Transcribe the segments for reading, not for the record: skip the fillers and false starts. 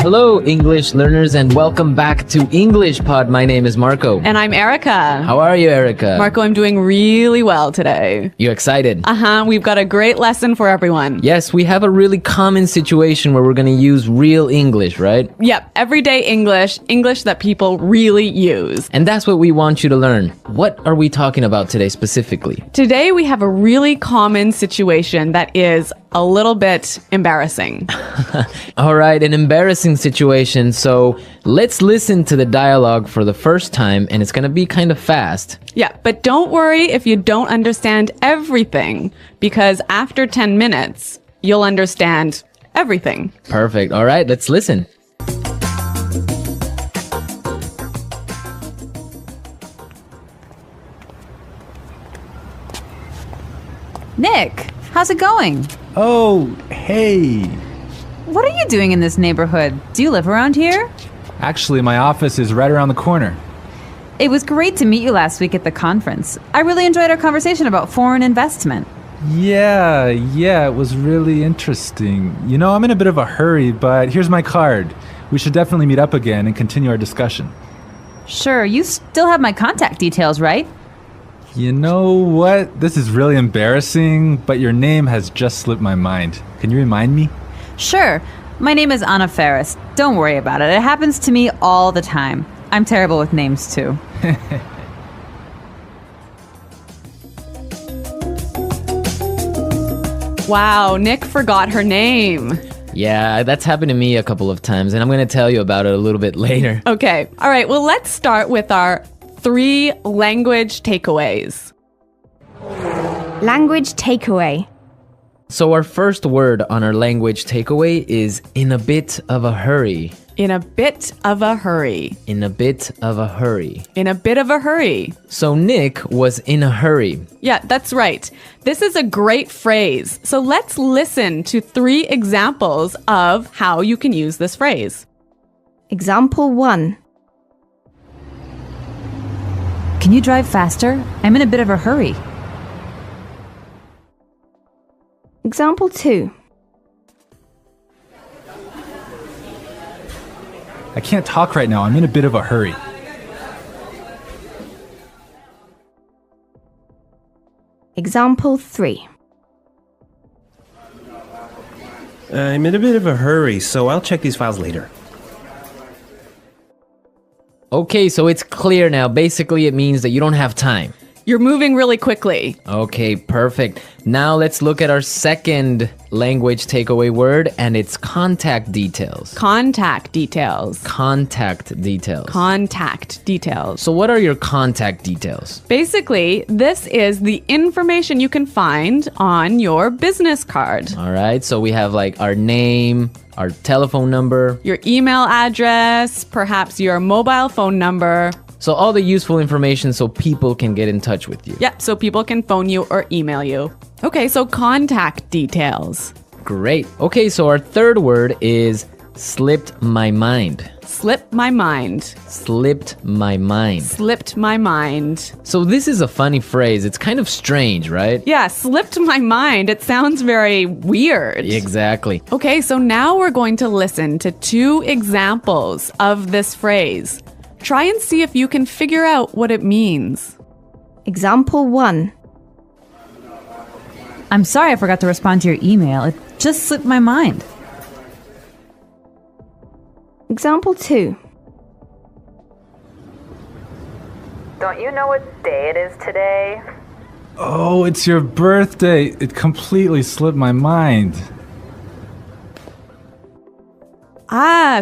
Hello, English learners, and welcome back to English Pod. My name is Marco. And I'm Erica. How are you, Erica? Marco, I'm doing really well today. You excited? We've got a great lesson for everyone. Yes, we have a really common situation where we're going to use real English, right? Yep, everyday English, English that people really use. And that's what we want you to learn. What are we talking about today specifically? Today we have a really common situation that is a little bit embarrassing. All right, an embarrassing situation. So let's listen to the dialogue for the first time, and it's going to be kind of fast. Yeah, but don't worry if you don't understand everything, because after 10 minutes, you'll understand everything. Perfect. All right, let's listen. Nick, how's it going? Oh, hey. What are you doing in this neighborhood? Do you live around here? Actually, my office is right around the corner. It was great to meet you last week at the conference. I really enjoyed our conversation about foreign investment. Yeah, it was really interesting. You know, I'm in a bit of a hurry, but here's my card. We should definitely meet up again and continue our discussion. Sure, you still have my contact details, right? You know what? This is really embarrassing, but your name has just slipped my mind. Can you remind me? Sure. My name is Anna Ferris. Don't worry about it. It happens to me all the time. I'm terrible with names, too. Wow, Nick forgot her name. Yeah, that's happened to me a couple of times, and I'm going to tell you about it a little bit later. Okay, all right, well, let's start with our 3 language takeaways. Language takeaway. So our first word on our language takeaway is in a bit of a hurry. In a bit of a hurry. In a bit of a hurry. In a bit of a hurry. So Nick was in a hurry. Yeah, that's right. This is a great phrase. So let's listen to 3 examples of how you can use this phrase. Example 1. Can you drive faster? I'm in a bit of a hurry. Example 2. I can't talk right now. I'm in a bit of a hurry. Example 3. I'm in a bit of a hurry, so I'll check these files later. Okay, so it's clear now. Basically, it means that you don't have time. You're moving really quickly. Okay, perfect. Now let's look at our second language takeaway word, and it's contact details. Contact details. Contact details. Contact details. So what are your contact details? Basically, this is the information you can find on your business card. All right, so we have like our name, our telephone number. Your email address, perhaps your mobile phone number. So all the useful information so people can get in touch with you. Yep, so people can phone you or email you. Okay, so contact details. Great. Okay, so our third word is slipped my mind. Slipped my mind. Slipped my mind. Slipped my mind. So this is a funny phrase. It's kind of strange, right? Yeah, slipped my mind. It sounds very weird. Exactly. Okay, so now we're going to listen to 2 examples of this phrase. Try and see if you can figure out what it means. Example 1. I'm sorry I forgot to respond to your email. It just slipped my mind. Example 2. Don't you know what day it is today? Oh, it's your birthday. It completely slipped my mind.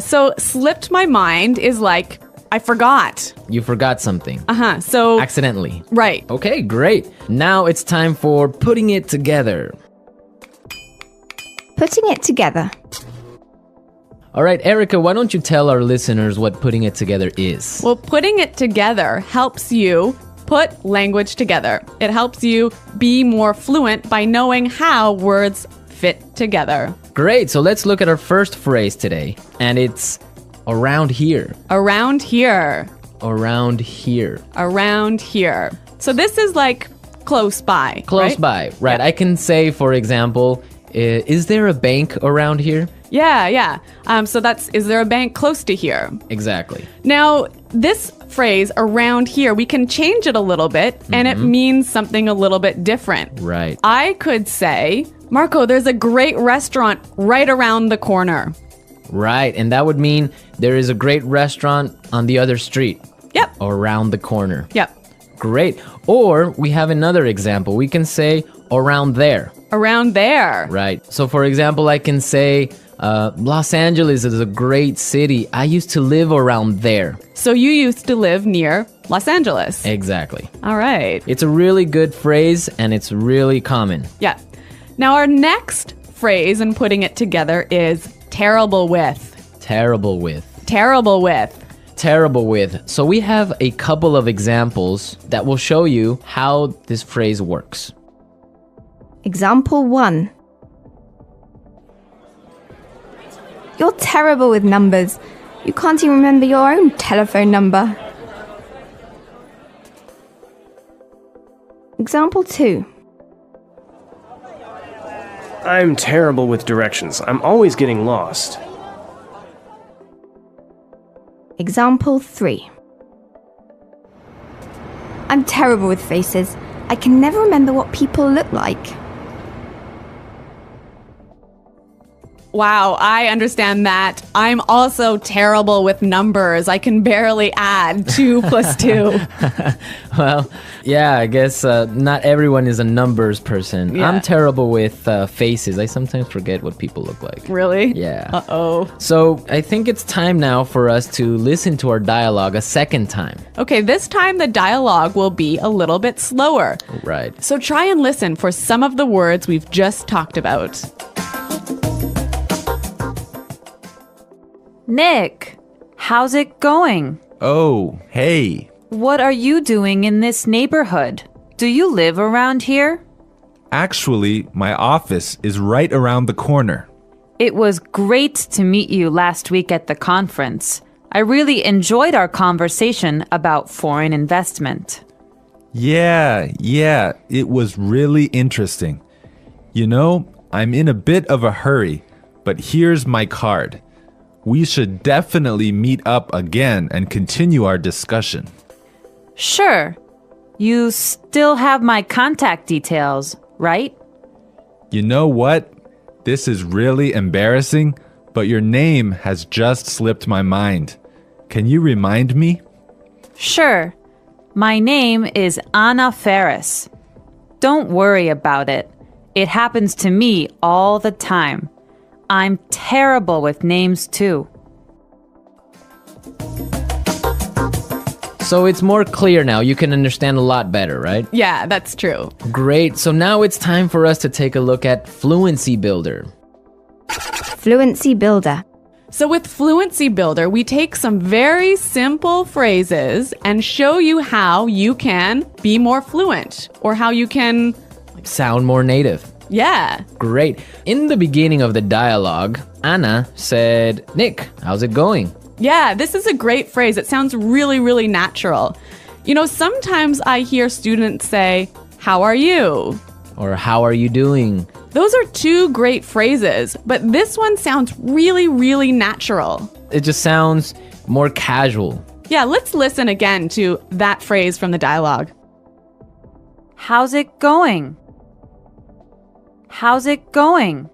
So slipped my mind is like, I forgot. You forgot something. So Accidentally. right. Okay, great. Now it's time for putting it together. Putting it together. All right, Erica, why don't you tell our listeners what putting it together is? Well, putting it together helps you put language together. It helps you be more fluent by knowing how words fit together. Great, so let's look at our first phrase today, and it's around here. Around here. Around here. Around here. So this is like close by. Close right? by, right. Yeah. I can say, for example, is there a bank around here? Yeah, yeah. So that's, is there a bank close to here? Exactly. Now, this phrase around here, we can change it a little bit and it means something a little bit different. Right. I could say, Marco, there's a great restaurant right around the corner. Right. And that would mean there is a great restaurant on the other street. Yep. Or around the corner. Yep. Great. Or we have another example. We can say around there. Around there. Right. So for example, I can say Los Angeles is a great city. I used to live around there. So you used to live near Los Angeles. Exactly. All right. It's a really good phrase and it's really common. Yeah. Now our next phrase in putting it together is terrible with. Terrible with. Terrible with. Terrible with. So we have a couple of examples that will show you how this phrase works. Example 1. You're terrible with numbers. You can't even remember your own telephone number. Example 2. I'm terrible with directions. I'm always getting lost. Example 3. I'm terrible with faces. I can never remember what people look like. Wow, I understand that. I'm also terrible with numbers. I can barely add 2 plus 2. Well, yeah, I guess not everyone is a numbers person. Yeah. I'm terrible with faces. I sometimes forget what people look like. Really? Yeah. Uh-oh. So I think it's time now for us to listen to our dialogue a second time. Okay, this time the dialogue will be a little bit slower. Right. So try and listen for some of the words we've just talked about. Nick, how's it going? Oh, hey. What are you doing in this neighborhood? Do you live around here? Actually, my office is right around the corner. It was great to meet you last week at the conference. I really enjoyed our conversation about foreign investment. Yeah, it was really interesting. You know, I'm in a bit of a hurry, but here's my card. We should definitely meet up again and continue our discussion. Sure. You still have my contact details, right? You know what? This is really embarrassing, but your name has just slipped my mind. Can you remind me? Sure. My name is Anna Ferris. Don't worry about it. It happens to me all the time. I'm terrible with names too. So it's more clear now. You can understand a lot better, right? Yeah, that's true. Great. So now it's time for us to take a look at Fluency Builder. Fluency Builder. So with Fluency Builder, we take some very simple phrases and show you how you can be more fluent or how you can, Sound more native. yeah. Great. In the beginning of the dialogue, Anna said, Nick, how's it going? Yeah, this is a great phrase. It sounds really, really natural. You know, sometimes I hear students say, how are you? Or how are you doing? Those are 2 great phrases, but this one sounds really, really natural. It just sounds more casual. Yeah, let's listen again to that phrase from the dialogue. How's it going? How's it going?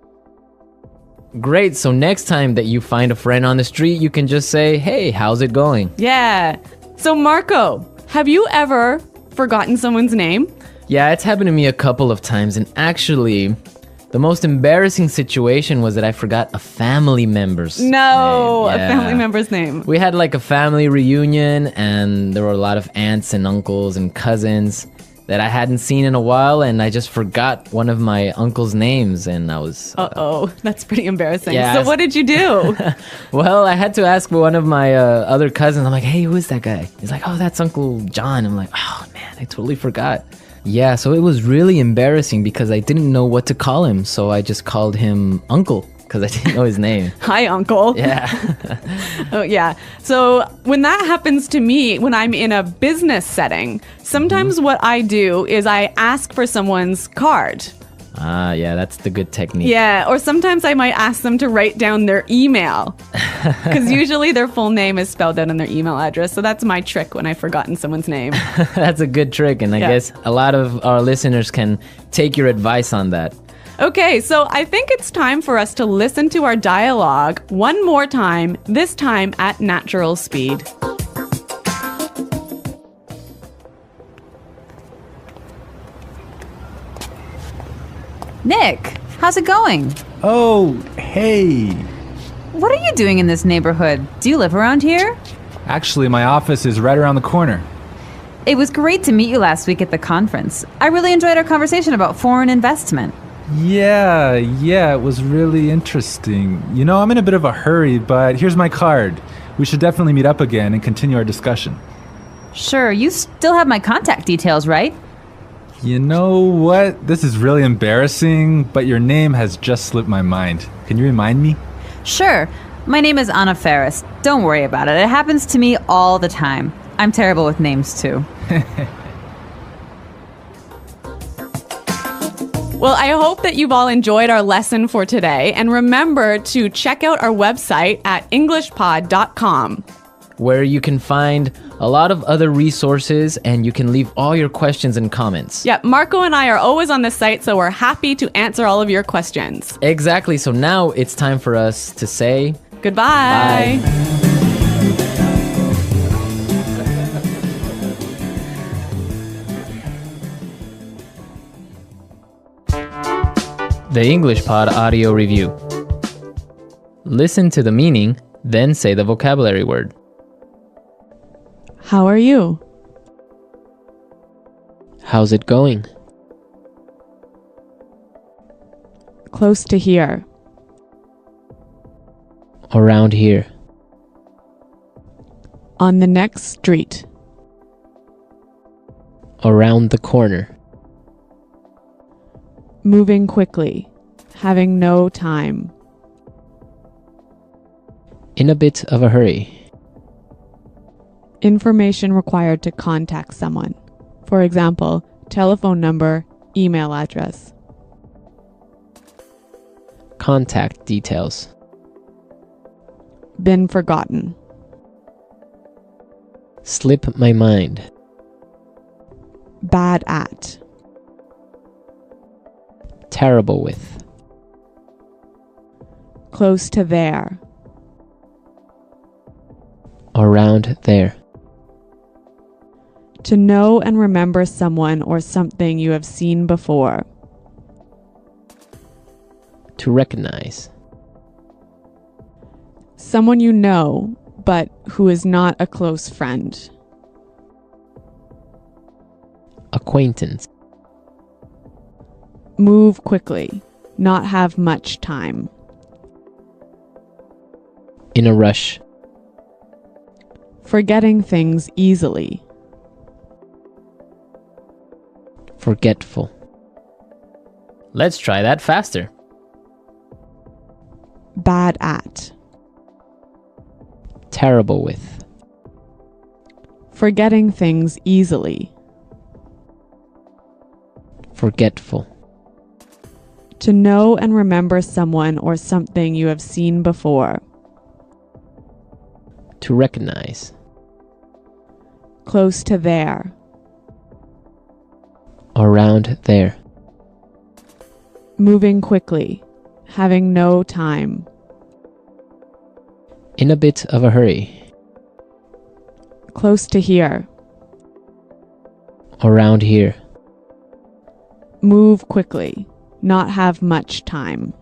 Great. So next time that you find a friend on the street, you can just say, hey, how's it going? Yeah. So Marco, have you ever forgotten someone's name? Yeah, it's happened to me a couple of times. And actually, the most embarrassing situation was that I forgot a family member's name. No, a Yeah. family member's name. We had like a family reunion and there were a lot of aunts and uncles and cousins that I hadn't seen in a while, and I just forgot one of my uncle's names, and I was... Uh-oh, that's pretty embarrassing. Yeah, So what did you do? Well, I had to ask one of my other cousins. I'm like, hey, who is that guy? He's like, oh, that's Uncle John. I'm like, oh, man, I totally forgot. Yeah, so it was really embarrassing because I didn't know what to call him, so I just called him Uncle because I didn't know his name. Hi, Uncle. Yeah. Oh, yeah. So when that happens to me, when I'm in a business setting, sometimes what I do is I ask for someone's card. Ah, yeah, that's the good technique. Yeah, or sometimes I might ask them to write down their email. Because usually their full name is spelled out in their email address. So that's my trick when I've forgotten someone's name. That's a good trick, and I Yeah. guess a lot of our listeners can take your advice on that. Okay, so I think it's time for us to listen to our dialogue one more time, this time at natural speed. Nick, how's it going? Oh, hey. What are you doing in this neighborhood? Do you live around here? Actually, my office is right around the corner. It was great to meet you last week at the conference. I really enjoyed our conversation about foreign investment. Yeah, it was really interesting. You know, I'm in a bit of a hurry, but here's my card. We should definitely meet up again and continue our discussion. Sure, you still have my contact details, right? You know what? This is really embarrassing, but your name has just slipped my mind. Can you remind me? Sure. My name is Anna Ferris. Don't worry about it. It happens to me all the time. I'm terrible with names, too. Well, I hope that you've all enjoyed our lesson for today. And remember to check out our website at englishpod.com. where you can find a lot of other resources and you can leave all your questions and comments. Yeah, Marco and I are always on the site, so we're happy to answer all of your questions. Exactly. So now it's time for us to say Goodbye. Bye. The English Pod Audio Review. Listen to the meaning, then say the vocabulary word. How are you? How's it going? Close to here. Around here. On the next street. Around the corner. Moving quickly. Having no time. In a bit of a hurry. Information required to contact someone. For example, telephone number, email address. Contact details. Been forgotten. Slip my mind. Bad at. Terrible with. Close to there. Around there. To know and remember someone or something you have seen before. To recognize. Someone you know, but who is not a close friend. Acquaintance. Move quickly. Not have much time. In a rush. Forgetting things easily. Forgetful. Let's try that faster. Bad at. Terrible with. Forgetting things easily. Forgetful. To know and remember someone or something you have seen before. To recognize. Close to there. Around there. Moving quickly. Having no time. In a bit of a hurry. Close to here. Around here. Move quickly. Not have much time.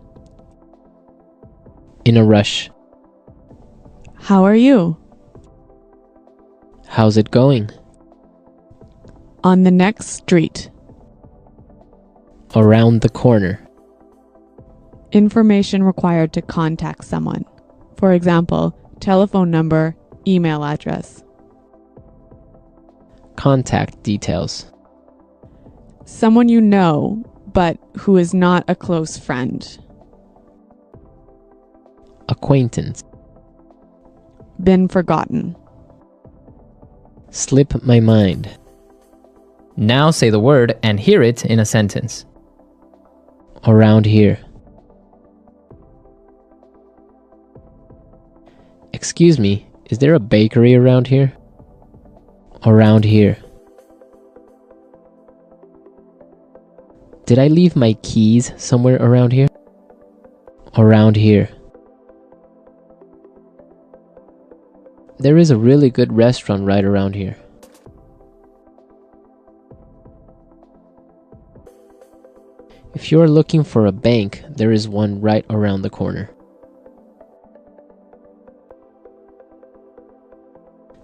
In a rush. How are you? How's it going? On the next street. Around the corner. Information required to contact someone. For example, telephone number, email address. Contact details. Someone you know, but who is not a close friend. Acquaintance. Been forgotten. Slip my mind. Now say the word and hear it in a sentence. Around here. Excuse me, is there a bakery around here? Around here. Did I leave my keys somewhere around here? Around here. There is a really good restaurant right around here. If you are looking for a bank, there is one right around the corner.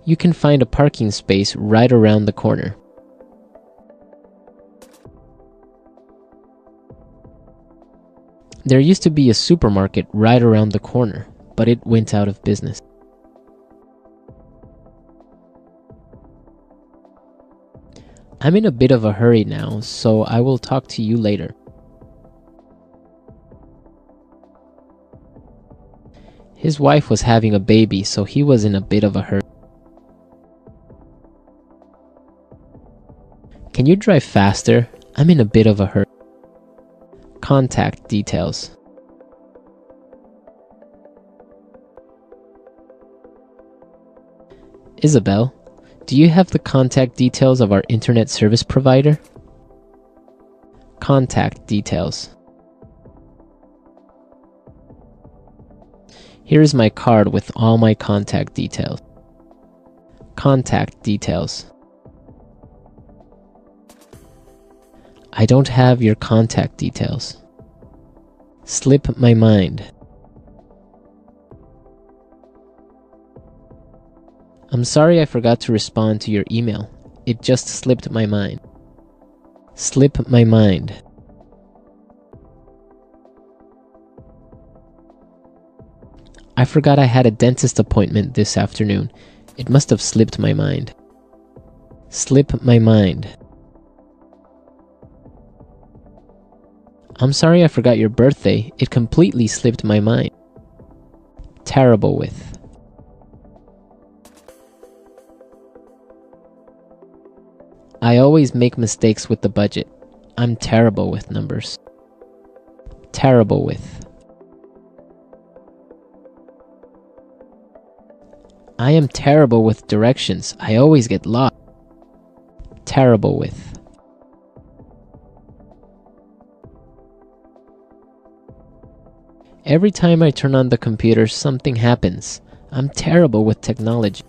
You can find a parking space right around the corner. There used to be a supermarket right around the corner, but it went out of business. I'm in a bit of a hurry now, so I will talk to you later. His wife was having a baby, so he was in a bit of a hurry. Can you drive faster? I'm in a bit of a hurry. Contact details. Isabel, do you have the contact details of our internet service provider? Contact details. Here is my card with all my contact details. Contact details. I don't have your contact details. Slip my mind. I'm sorry I forgot to respond to your email. It just slipped my mind. Slip my mind. I forgot I had a dentist appointment this afternoon. It must have slipped my mind. Slip my mind. I'm sorry I forgot your birthday. It completely slipped my mind. Terrible with. I always make mistakes with the budget. I'm terrible with numbers. Terrible with. I am terrible with directions. I always get lost. Terrible with. Every time I turn on the computer, something happens. I'm terrible with technology.